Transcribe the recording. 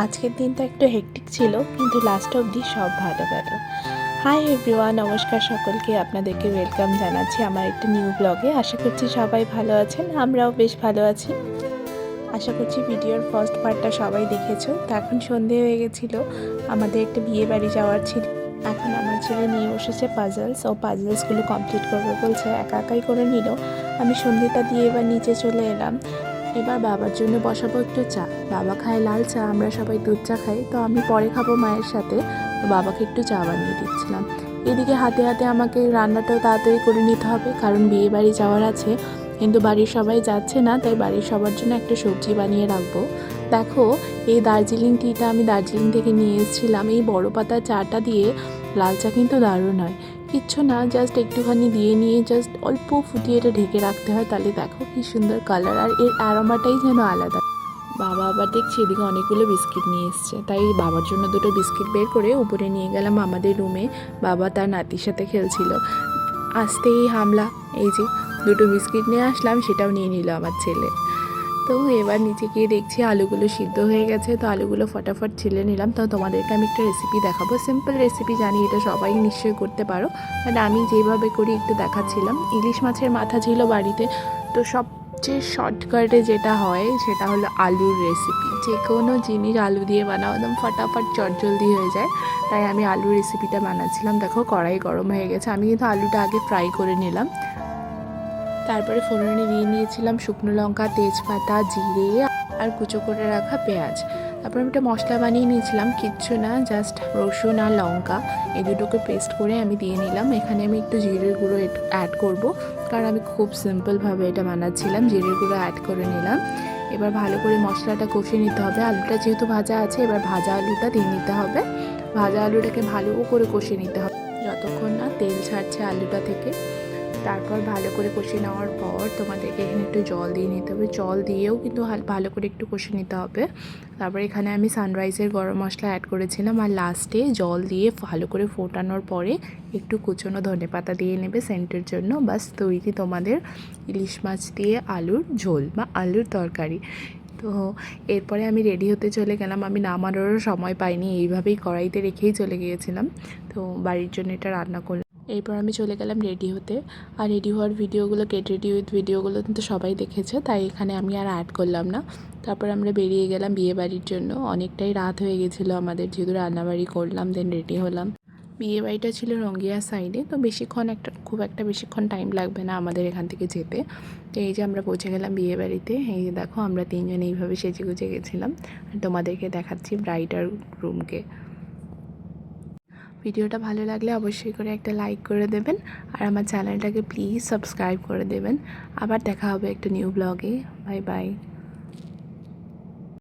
আজকের দিনটা একটু হেক্টিক ছিল, কিন্তু লাস্ট অবধি সব ভালো গেল। হাই এভরিওয়ান, নমস্কার সকলকে, আপনাদেরকে ওয়েলকাম জানাচ্ছি আমার একটা নিউ ব্লগে। আশা করছি সবাই ভালো আছেন, আমরাও বেশ ভালো আছি। আশা করছি ভিডিওর ফার্স্ট পার্টটা সবাই দেখেছো। তো এখন সন্ধে হয়ে গেছিলো, আমাদের একটা বিয়ে বাড়ি যাওয়ার ছিল। এখন আমার ছেলে নিয়ে বসেছে পাজলস, ও পাজলসগুলো কমপ্লিট করবে বলছে, একা একাই করে নিল। আমি সন্ধেটা দিয়ে এবার নিচে চলে এলাম। এবার বাবার জন্য বসাবো একটু চা। বাবা খায় লাল চা, আমরা সবাই দুধ চা খাই, তো আমি পরে খাবো মায়ের সাথে। তো বাবাকে একটু চা বানিয়ে দিচ্ছিলাম। এদিকে হাতে হাতে আমাকে রান্নাটাও তাড়াতাড়ি করে নিতে হবে, কারণ বিয়ে বাড়ি যাওয়ার আছে। কিন্তু বাড়ির সবাই যাচ্ছে না, তাই বাড়ির সবার জন্য একটা সবজি বানিয়ে রাখবো। দেখো, এই দার্জিলিং টিটা আমি দার্জিলিং থেকে নিয়ে এসেছিলাম। এই বড় পাতা চাটা দিয়ে লাল চা কিন্তু দারুণ হয়। কিচ্ছু না, জাস্ট একটুখানি দিয়ে নিয়ে জাস্ট অল্প ফুটিয়ে এটা ঢেকে রাখতে হয়, তাহলে দেখো কি সুন্দর কালার, আর এর অ্যারোমাটাই যেন আলাদা। বাবা আবার দেখছি এদিকে অনেকগুলো বিস্কিট নিয়ে এসছে, তাই বাবার জন্য দুটো বিস্কিট বের করে উপরে নিয়ে গেলাম আমাদের রুমে। বাবা তার নাতির সাথে খেলছিল, আসতেই হামলা। এই যে দুটো বিস্কিট নিয়ে আসলাম, সেটাও নিয়ে নিল আমার ছেলে। তো এবার নিচে গিয়ে দেখছি আলুগুলো সিদ্ধ হয়ে গেছে, তো আলুগুলো ফটাফট ছিলে নিলাম। তো তোমাদেরকে আমি একটা রেসিপি দেখাবো, সিম্পল রেসিপি, জানি এটা সবাই নিশ্চয়ই করতে পারো, বাট আমি যেভাবে করি একটু দেখাচ্ছিলাম। ইলিশ মাছের মাথা ছিল বাড়িতে, তো সবচেয়ে শর্টকাটে যেটা হয় সেটা হলো আলুর রেসিপি। যে কোনো জিনিস আলু দিয়ে বানাও, একদম ফটাফট চটজলদি হয়ে যায়, তাই আমি আলুর রেসিপিটা বানাচ্ছিলাম। দেখো কড়াই গরম হয়ে গেছে, আমি কিন্তু আলুটা আগে ফ্রাই করে নিলাম। তারপরে ফোড়নে দিয়ে নিয়েছিলাম শুকনো লঙ্কা, তেজপাতা, জিরে আর কুচো করে রাখা পেঁয়াজ। তারপর আমি একটা মশলা বানিয়ে নিয়েছিলাম, কিচ্ছু না, জাস্ট রসুন আর লঙ্কা এই দুটোকে পেস্ট করে আমি দিয়ে নিলাম। এখানে আমি একটু জিরের গুঁড়ো অ্যাড করব, কারণ আমি খুব সিম্পলভাবে এটা বানাচ্ছিলাম। জিরের গুঁড়ো অ্যাড করে নিলাম। এবার ভালো করে মশলাটা কষিয়ে নিতে হবে। আলুটা যেহেতু ভাজা আছে, এবার ভাজা আলুটা দিয়ে নিতে হবে। ভাজা আলুটাকে ভালো করে কষিয়ে নিতে হবে যতক্ষণ না তেল ছাড়ছে আলুটা থেকে। তারপর ভালো করে কষিয়ে নেওয়ার পর তোমাদেরকে এখানে একটু জল দিয়ে নিতে হবে। জল দিয়েও কিন্তু ভালো করে একটু কষিয়ে নিতে হবে। তারপর এখানে আমি সানরাইজের গরম মশলা অ্যাড করেছিলাম, আর লাস্টে জল দিয়ে ভালো করে ফোটানোর পরে একটু কুচনো ধনেপাতা দিয়ে নেবে সেন্টের জন্য। বাস তৈরি তোমাদের ইলিশ মাছ দিয়ে আলুর ঝোল বা আলুর তরকারি। তো এরপরে আমি রেডি হতে চলে গেলাম। আমি নামানোরও সময় পাইনি, এইভাবেই কড়াইতে রেখেই চলে গিয়েছিলাম। তো বাড়ির জন্য এটা রান্না করলাম। এরপর আমি চলে গেলাম রেডি হতে। আর রেডি হওয়ার ভিডিওগুলো, গেট রেডি উইথ ভিডিওগুলো কিন্তু সবাই দেখেছে, তাই এখানে আমি আর অ্যাড করলাম না। তারপর আমরা বেরিয়ে গেলাম বিয়ে বাড়ির জন্য। অনেকটাই রাত হয়ে গেছিলো আমাদের, যেহেতু রান্নাবাড়ি করলাম দেন রেডি হলাম। বিয়ে বাড়িটা ছিল রঙ্গিয়া সাইডে, তো খুব একটা বেশিক্ষণ টাইম লাগবে না আমাদের এখান থেকে যেতে। তো এই যে আমরা পৌঁছে গেলাম বিয়ে বাড়িতে। এই যে দেখো, আমরা তিনজন এইভাবে সেজে গুজে গেছিলাম, আর তোমাদেরকে দেখাচ্ছি ব্রাইড আর গ্রুমকে। ভিডিওটা ভালো লাগলে অবশ্যই করে একটা লাইক করে দেবেন, আর আমার চ্যানেলটাকে প্লিজ সাবস্ক্রাইব করে দেবেন। আবার দেখা হবে একটা নিউ ব্লগে। Bye bye.